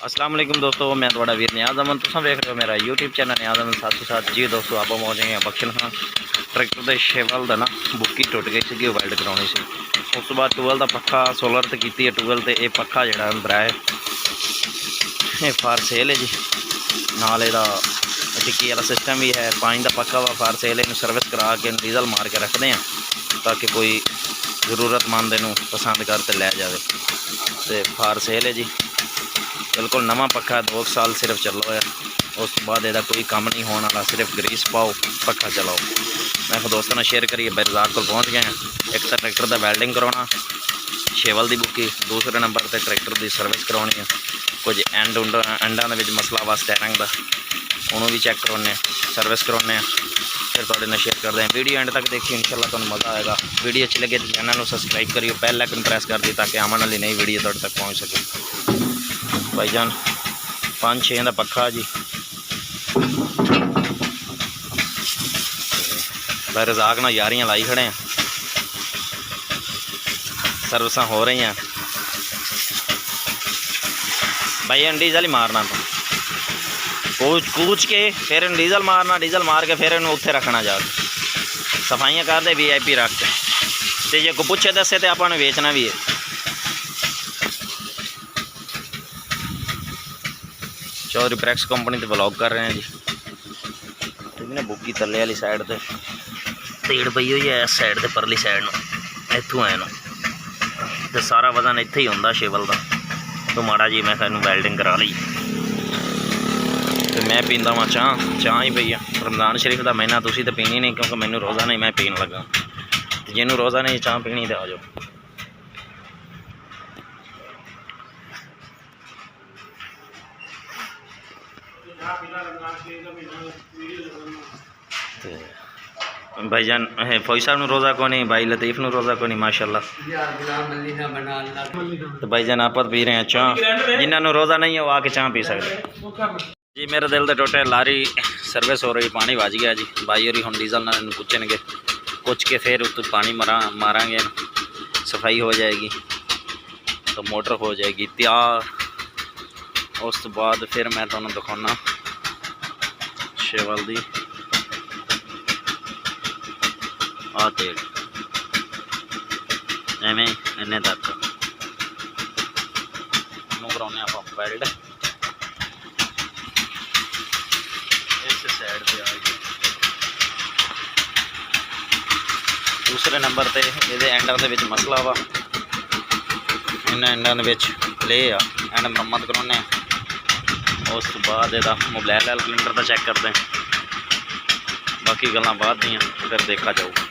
अस्सलाम वालेकुम दोस्तों, मैं थोड़ा वीर नियाज़ अमन। तुम देख रहे हो मेरा यूट्यूब चैनल नियाज़ अमन साथ ही साथ। जी दोस्तों, आप पहुँचे हैं बख्शन खान ट्रैक्टर के शेवल का ना बुक्की टुट गई सी, वेल्ड करानी सी। उस तो बाद टूबल का पक्खा सोलर तो की है टूबल तो यह पक्खा जोड़ा अंदर है ये फार सेल है जी। नाल एदा टिक्की वाला सिस्टम भी है, पानी का पक्का वा फार सेल। इन सर्विस करा के डीजल मार के रखते हैं ताकि कोई जरूरतमंद इनू पसंद कर तो लै जाए। तो फार सेल है जी, बिल्कुल नवा पक्खा 2 साल सिर्फ चलो है। उस तो बाद यदा कोई काम नहीं होने वाला, सिर्फ ग्रीस पाओ पक्खा चलाओ। मैं दोस्तों ने शेयर करिए बेरजाक को पहुँच गए हैं। एक तो ट्रैक्टर का वेल्डिंग करवाना शेवल की बुकी, दूसरे नंबर पर ट्रैक्टर की सर्विस करवानी है। कुछ एंड एंडा मसला वा स्टैरिंग का, उन्होंने भी चैक करवाने सर्विस करवाने। फिर थोड़े शेयर करते हैं। वीडियो एंड तक देखिए, इंशाल्लाह तुहानू मज़ा आएगा। वीडियो अच्छी लगे तो चैनल को सबसक्राइब करिए, बेल आइकन प्रेस कर दी ताकि आने वाली नई वीडियो तुहाडे तक पहुँच सके। भाईजान 5-6 का पक्खा जी, रजाक ना यारियां लाई खड़े हैं, सर्विसा हो रही हैं। भाई डीजल ही मारना तो कूच के फिर डीजल मारना, डीजल मार के फिर इन्हू उत्थे रखना जा सफाइयाँ कर दे VIP रख के। तो जे को पूछे दसे तो आपने बेचना भी है। चौधरी ब्रैक्स कंपनी तो ब्लॉग कर रहे हैं जी। ठीक है, बुग्गी तले वाली साइड पर तीड़ पई हुई है, इस साइड से परली साइड में इतों आए तो सारा वजन इत्थे ही होंदा शेवल का। तो माड़ा जी मैं इनू वेल्डिंग करा ली। तो मैं पींदा वा चाह ही पई है। रमज़ान शरीफ का महीना, तुसीं तो पीनी नहीं क्योंकि मैनू रोज़ा नहीं, मैं पीन लगा। जिन्हों रोज़ा नहीं चाह पीनी तो आ जाओ। भाईजान फौजी साहब रोज़ा को नहीं, भाई लतीफ़ नू रोज़ा को नहीं माशाल्लाह। तो भाईजान आप पी रहे हैं चाह, जिन्होंने रोज़ा नहीं है वो आके चाह पी सकते जी। मेरे दिल के टोटे लारी सर्विस हो रही, पानी बज गया जी। भाई और हम डीजल ना कुचनगे, कुच के फिर उत पानी मारांगे, सफाई हो जाएगी तो मोटर हो जाएगी तैयार। उस तो बाद फिर मैं तुहानू दिखाना शेवल दी आ तेल एवें इन्ने तक कराने आप वेल्ड। इस साइड पे आ गई। दूसरे नंबर पर ये एंडा के मसला वा, इन्हें एंडा ले आ एंड मरम्मत कराने। उस तो बाद यदा मोबाइल सिलेंडर का चैक करते हैं। बाकी गल्लां बाद दियां फिर देखा जाऊगा।